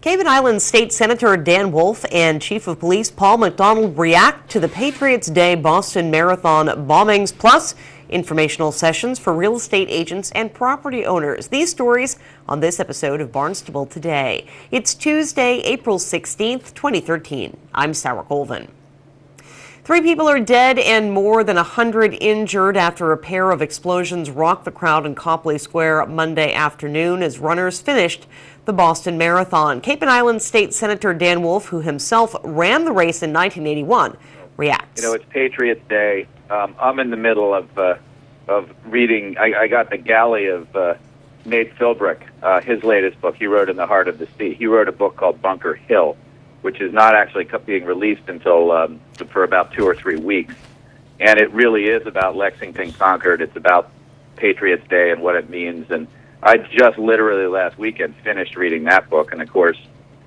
Cayman Islands State Senator Dan Wolf and Chief of Police Paul McDonald react to the Patriots Day Boston Marathon bombings, plus informational sessions for real estate agents and property owners. These stories on this episode of Barnstable Today. It's Tuesday, April 16th, 2013. I'm Sarah Colvin. 3 people are dead and more than 100 injured after a pair of explosions rocked the crowd in Copley Square Monday afternoon as runners finished the Boston Marathon. Cayman Islands State Senator Dan Wolf, who himself ran the race in 1981, reacts. You know, it's Patriots Day. I'm in the middle of reading. I got the galley of Nate Philbrick, his latest book. He wrote In the Heart of the Sea. He wrote a book called Bunker Hill, which is not actually being released until for about 2 or 3 weeks. And it really is about Lexington Concord. It's about Patriots Day and what it means. And I just literally last weekend finished reading that book. And, of course,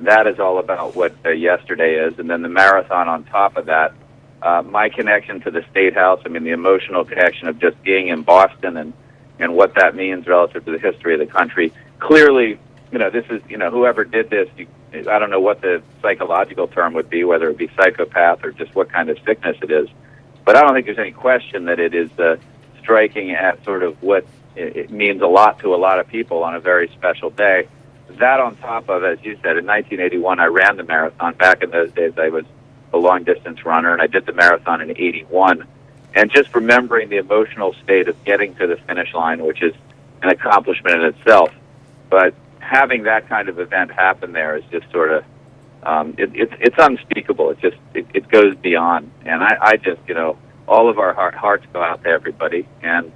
that is all about what yesterday is. And then the marathon on top of that. My connection to the State House, I mean, the emotional connection of just being in Boston and what that means relative to the history of the country. Clearly, you know, this is, you know, whoever did this, I don't know what the psychological term would be, whether it be psychopath or just what kind of sickness it is. But I don't think there's any question that it is striking at sort of what it means a lot to a lot of people on a very special day. That on top of, as you said, in 1981, I ran the marathon. Back in those days, I was a long-distance runner, and I did the marathon in 81. And just remembering the emotional state of getting to the finish line, which is an accomplishment in itself. But having that kind of event happen there is just sort of, it's unspeakable. It goes beyond. And I just, you know, all of our hearts go out to everybody. And,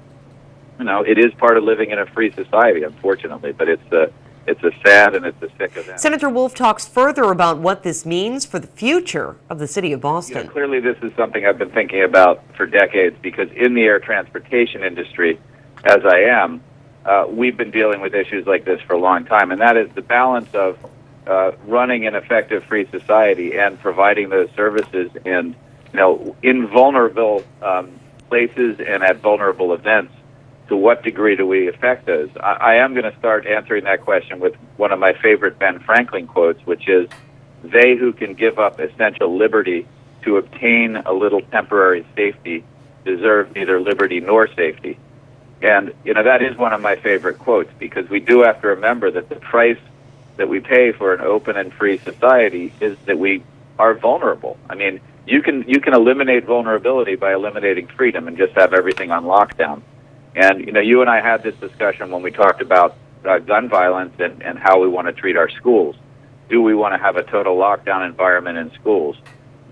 you know, it is part of living in a free society, unfortunately, but it's a sad and it's a sick event. Senator Wolf talks further about what this means for the future of the city of Boston. You know, clearly this is something I've been thinking about for decades, because in the air transportation industry, as I am, we've been dealing with issues like this for a long time, and that is the balance of running an effective free society and providing those services in, you know, in vulnerable places and at vulnerable events. To what degree do we affect those? I am going to start answering that question with one of my favorite Ben Franklin quotes, which is, "They who can give up essential liberty to obtain a little temporary safety deserve neither liberty nor safety." And, you know, that is one of my favorite quotes, because we do have to remember that the price that we pay for an open and free society is that we are vulnerable. I mean, you can eliminate vulnerability by eliminating freedom and just have everything on lockdown. And, you know, you and I had this discussion when we talked about gun violence and how we want to treat our schools. Do we want to have a total lockdown environment in schools?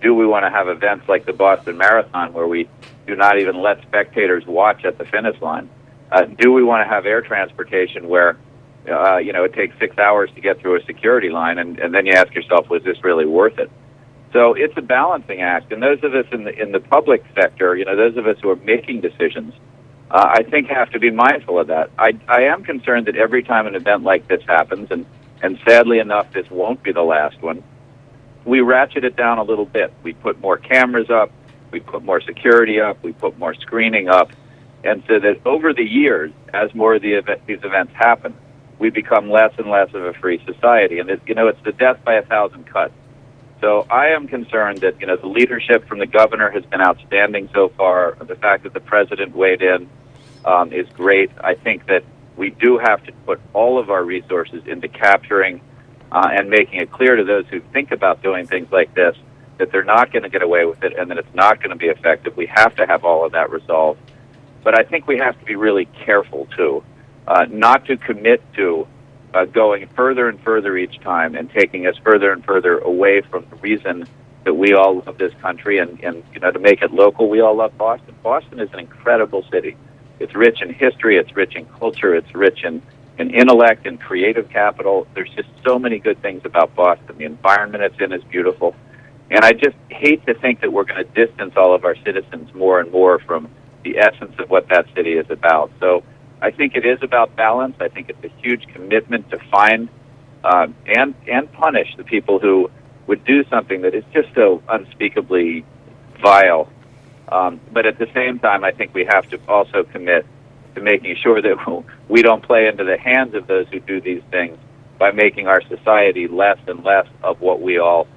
Do we want to have events like the Boston Marathon where we do not even let spectators watch at the finish line? Do we want to have air transportation where, you know, it takes 6 hours to get through a security line, and then you ask yourself, was this really worth it? So it's a balancing act, and those of us in the public sector, you know, those of us who are making decisions, I think have to be mindful of that. I am concerned that every time an event like this happens, and sadly enough, this won't be the last one, we ratchet it down a little bit. We put more cameras up, we put more security up, we put more screening up, and so that over the years, as more of these events happen, we become less and less of a free society. And, you know, it's the death by 1,000 cuts. So I am concerned that, you know, the leadership from the governor has been outstanding so far. The fact that the president weighed in is great. I think that we do have to put all of our resources into capturing and making it clear to those who think about doing things like this that they're not going to get away with it and that it's not going to be effective. We have to have all of that resolved. But I think we have to be really careful, too, not to commit to going further and further each time and taking us further and further away from the reason that we all love this country. And you know, to make it local, we all love Boston. Boston is an incredible city. It's rich in history, it's rich in culture, it's rich in intellect and creative capital. There's just so many good things about Boston. The environment it's in is beautiful. And I just hate to think that we're going to distance all of our citizens more and more from the essence of what that city is about. So I think it is about balance. I think it's a huge commitment to find and punish the people who would do something that is just so unspeakably vile. But at the same time, I think we have to also commit to making sure that we don't play into the hands of those who do these things by making our society less and less of what we all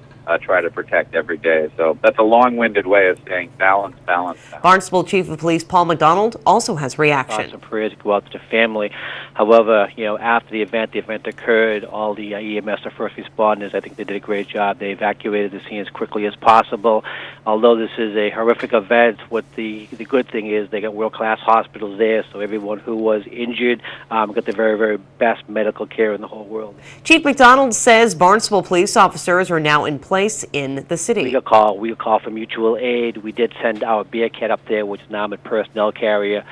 try to protect every day. So that's a long-winded way of saying balance, balance, balance. Barnstable Chief of Police Paul McDonald also has reaction. Some prayers go out to the family. However, after the event occurred, all the EMS, the first responders, I think they did a great job. They evacuated the scene as quickly as possible. Although this is a horrific event, what the good thing is they got world-class hospitals there, so everyone who was injured got the very, very best medical care in the whole world. Chief McDonald says Barnstable police officers are now in place in the city. We got a call from mutual aid. We did send our Bearcat up there, which is an armored personnel carrier.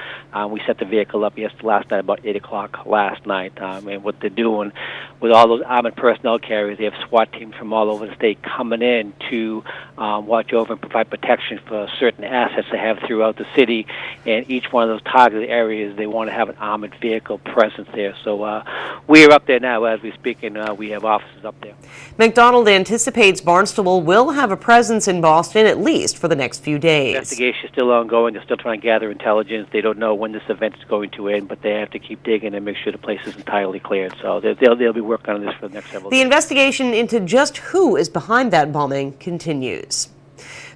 We set the vehicle up last night about 8 o'clock last night. And what they're doing with all those armored personnel carriers, they have SWAT teams from all over the state coming in to watch over and provide protection for certain assets they have throughout the city. And each one of those targeted areas, they want to have an armored vehicle presence there. So we are up there now as we speak, and we have officers up there. McDonald anticipates Barnstable will have a presence in Boston at least for the next few days. The investigation is still ongoing. They're still trying to gather intelligence. They don't know when this event is going to end, but they have to keep digging and make sure the place is entirely cleared. So they'll be working on this for the next several days. The investigation into just who is behind that bombing continues.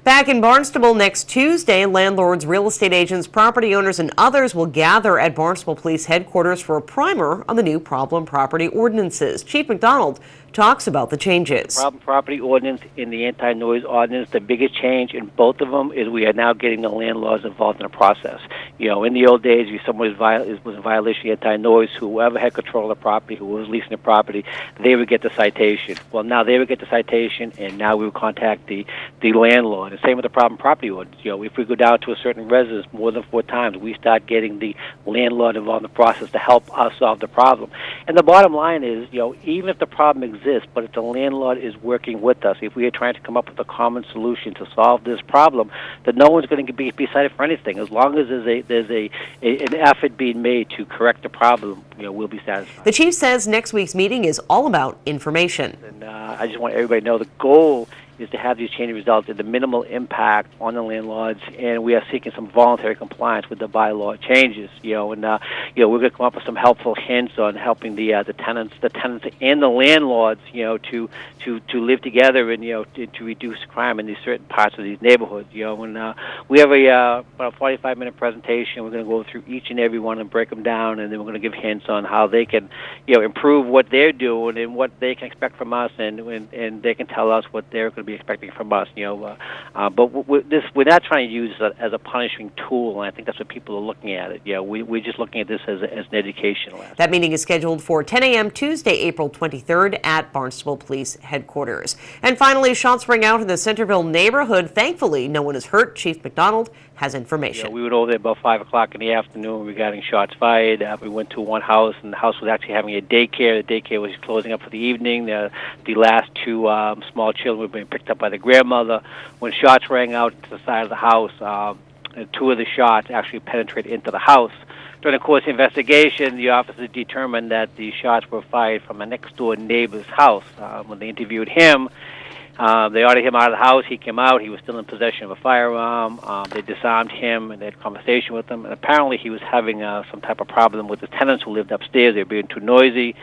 Back in Barnstable next Tuesday, landlords, real estate agents, property owners, and others will gather at Barnstable Police Headquarters for a primer on the new problem property ordinances. Chief McDonald talks about the changes. Problem property ordinance and the anti-noise ordinance, the biggest change in both of them is we are now getting the landlords involved in the process. In the old days, if someone was in violation of anti-noise, whoever had control of the property, who was leasing the property, they would get the citation. Well, now they would get the citation, and now we would contact the landlord. And same with the problem property ordinance. If we go down to a certain residence more than 4 times, we start getting the landlord involved in the process to help us solve the problem. And the bottom line is, even if the problem exists, but if the landlord is working with us, if we are trying to come up with a common solution to solve this problem, then no one's going to be cited for anything. As long as there's an effort being made to correct the problem, we'll be satisfied. The chief says next week's meeting is all about information. And I just want everybody to know the goal is to have these changes result in the minimal impact on the landlords, and we are seeking some voluntary compliance with the bylaw changes. We're going to come up with some helpful hints on helping the tenants and the landlords, to live together and to reduce crime in these certain parts of these neighborhoods. And we have about a 45-minute presentation. We're going to go through each and every one and break them down, and then we're going to give hints on how they can, improve what they're doing and what they can expect from us, and they can tell us what they're going to be expecting from us, but we're not trying to use it as a punishing tool, and I think that's what people are looking at it. We're just looking at this as an educational aspect. That meeting is scheduled for 10 a.m. Tuesday, April 23rd at Barnstable Police Headquarters. And finally, shots rang out in the Centerville neighborhood. Thankfully, no one is hurt. Chief McDonald has information. We were over there about 5 o'clock in the afternoon regarding shots fired. We went to one house, and the house was actually having a daycare. The daycare was closing up for the evening. The last 2 small children were being picked up by the grandmother. When shots rang out to the side of the house, 2 of the shots actually penetrated into the house. During the course of the investigation, the officers determined that the shots were fired from a next-door neighbor's house. When they interviewed him, they ordered him out of the house. He came out. He was still in possession of a firearm. They disarmed him, and they had a conversation with him. And apparently he was having some type of problem with the tenants who lived upstairs. They were being too noisy.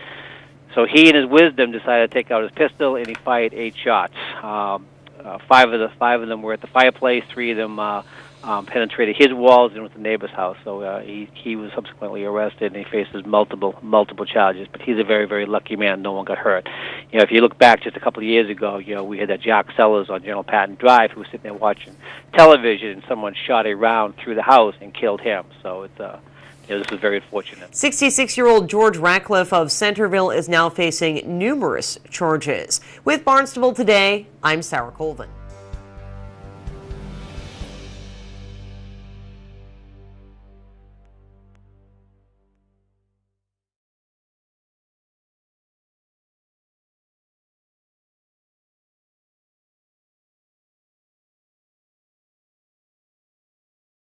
So he, in his wisdom, decided to take out his pistol, and he fired 8 shots. 5 of them were at the fireplace. 3 of them penetrated his walls and with the neighbor's house. So he was subsequently arrested, and he faces multiple charges. But he's a very, very lucky man. No one got hurt. If you look back just a couple of years ago, we had that Jack Sellers on General Patton Drive who was sitting there watching television, and someone shot a round through the house and killed him. So it's this was very unfortunate. 66-year-old George Ratcliffe of Centerville is now facing numerous charges. With Barnstable Today, I'm Sarah Colvin.